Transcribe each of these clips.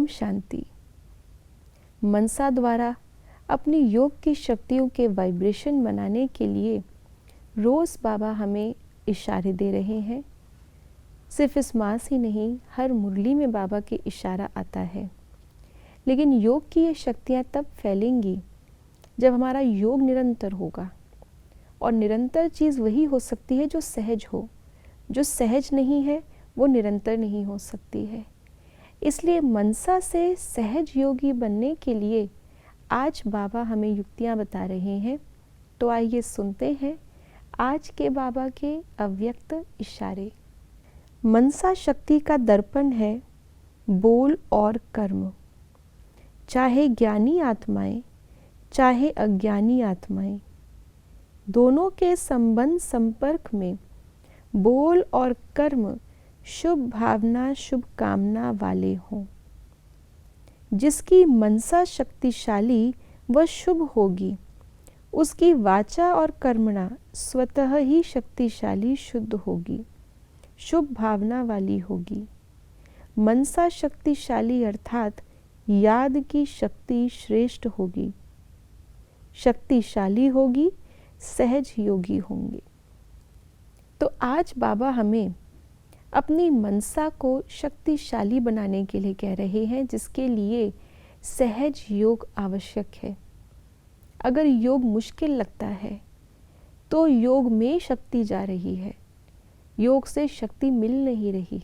शांति। मनसा द्वारा अपनी योग की शक्तियों के वाइब्रेशन बनाने के लिए रोज़ बाबा हमें इशारे दे रहे हैं। सिर्फ इस मास ही नहीं, हर मुरली में बाबा के इशारा आता है। लेकिन योग की ये शक्तियाँ तब फैलेंगी जब हमारा योग निरंतर होगा। और निरंतर चीज़ वही हो सकती है जो सहज हो। जो सहज नहीं है वो निरंतर नहीं हो सकती है। इसलिए मनसा से सहज योगी बनने के लिए आज बाबा हमें युक्तियाँ बता रहे हैं। तो आइए सुनते हैं आज के बाबा के अव्यक्त इशारे। मनसा शक्ति का दर्पण है बोल और कर्म। चाहे ज्ञानी आत्माएं चाहे अज्ञानी आत्माएं, दोनों के संबंध संपर्क में बोल और कर्म शुभ भावना शुभ कामना वाले हों। जिसकी मनसा शक्तिशाली व शुभ होगी उसकी वाचा और कर्मणा स्वतः ही शक्तिशाली शुद्ध होगी, शुभ भावना वाली होगी। मनसा शक्तिशाली अर्थात याद की शक्ति श्रेष्ठ होगी, शक्तिशाली होगी, सहज योगी होंगे। तो आज बाबा हमें अपनी मनसा को शक्तिशाली बनाने के लिए कह रहे हैं, जिसके लिए सहज योग आवश्यक है। अगर योग मुश्किल लगता है तो योग में शक्ति जा रही है, योग से शक्ति मिल नहीं रही।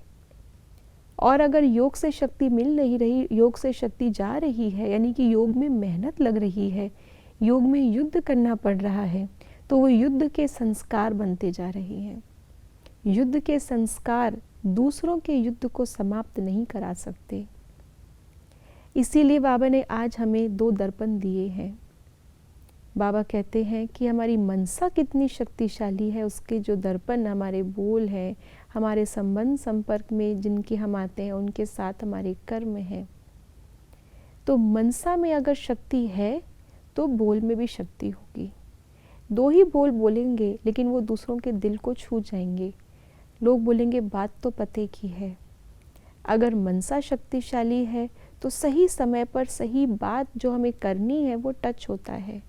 और अगर योग से शक्ति मिल नहीं रही, योग से शक्ति जा रही है, यानी कि योग में मेहनत लग रही है, योग में युद्ध करना पड़ रहा है, तो वो युद्ध के संस्कार बनते जा रहे हैं। युद्ध के संस्कार दूसरों के युद्ध को समाप्त नहीं करा सकते। इसीलिए बाबा ने आज हमें 2 दर्पण दिए हैं। बाबा कहते हैं कि हमारी मनसा कितनी शक्तिशाली है, उसके जो दर्पण हमारे बोल हैं, हमारे संबंध संपर्क में जिनके हम आते हैं उनके साथ हमारे कर्म हैं। तो मनसा में अगर शक्ति है तो बोल में भी शक्ति होगी। 2 ही बोल बोलेंगे लेकिन वो दूसरों के दिल को छू जाएंगे। लोग बोलेंगे बात तो पते की है। अगर मनसा शक्तिशाली है तो सही समय पर सही बात जो हमें करनी है वो टच होता है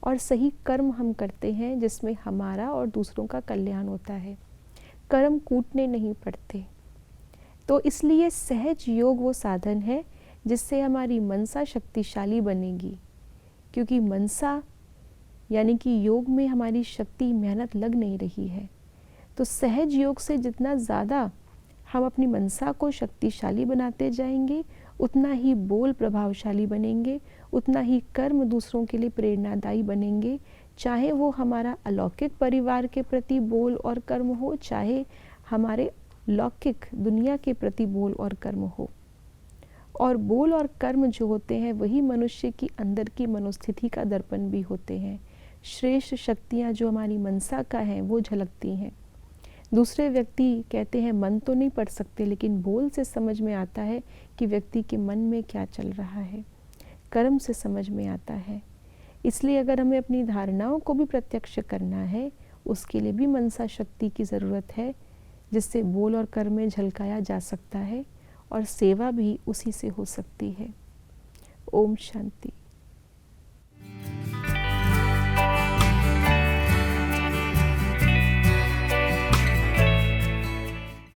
और सही कर्म हम करते हैं जिसमें हमारा और दूसरों का कल्याण होता है। कर्म कूटने नहीं पड़ते। तो इसलिए सहज योग वो साधन है जिससे हमारी मनसा शक्तिशाली बनेगी। क्योंकि मनसा यानी कि योग में हमारी शक्ति मेहनत लग नहीं रही है। तो सहज योग से जितना ज़्यादा हम अपनी मनसा को शक्तिशाली बनाते जाएंगे, उतना ही बोल प्रभावशाली बनेंगे, उतना ही कर्म दूसरों के लिए प्रेरणादायी बनेंगे। चाहे वो हमारा अलौकिक परिवार के प्रति बोल और कर्म हो, चाहे हमारे लौकिक दुनिया के प्रति बोल और कर्म हो। और बोल और कर्म जो होते हैं वही मनुष्य की अंदर की मनोस्थिति का दर्पण भी होते हैं। श्रेष्ठ शक्तियाँ जो हमारी मनसा का हैं वो झलकती हैं। दूसरे व्यक्ति कहते हैं मन तो नहीं पढ़ सकते, लेकिन बोल से समझ में आता है कि व्यक्ति के मन में क्या चल रहा है, कर्म से समझ में आता है। इसलिए अगर हमें अपनी धारणाओं को भी प्रत्यक्ष करना है, उसके लिए भी मनसा शक्ति की ज़रूरत है, जिससे बोल और कर्म में झलकाया जा सकता है और सेवा भी उसी से हो सकती है। ओम शांति।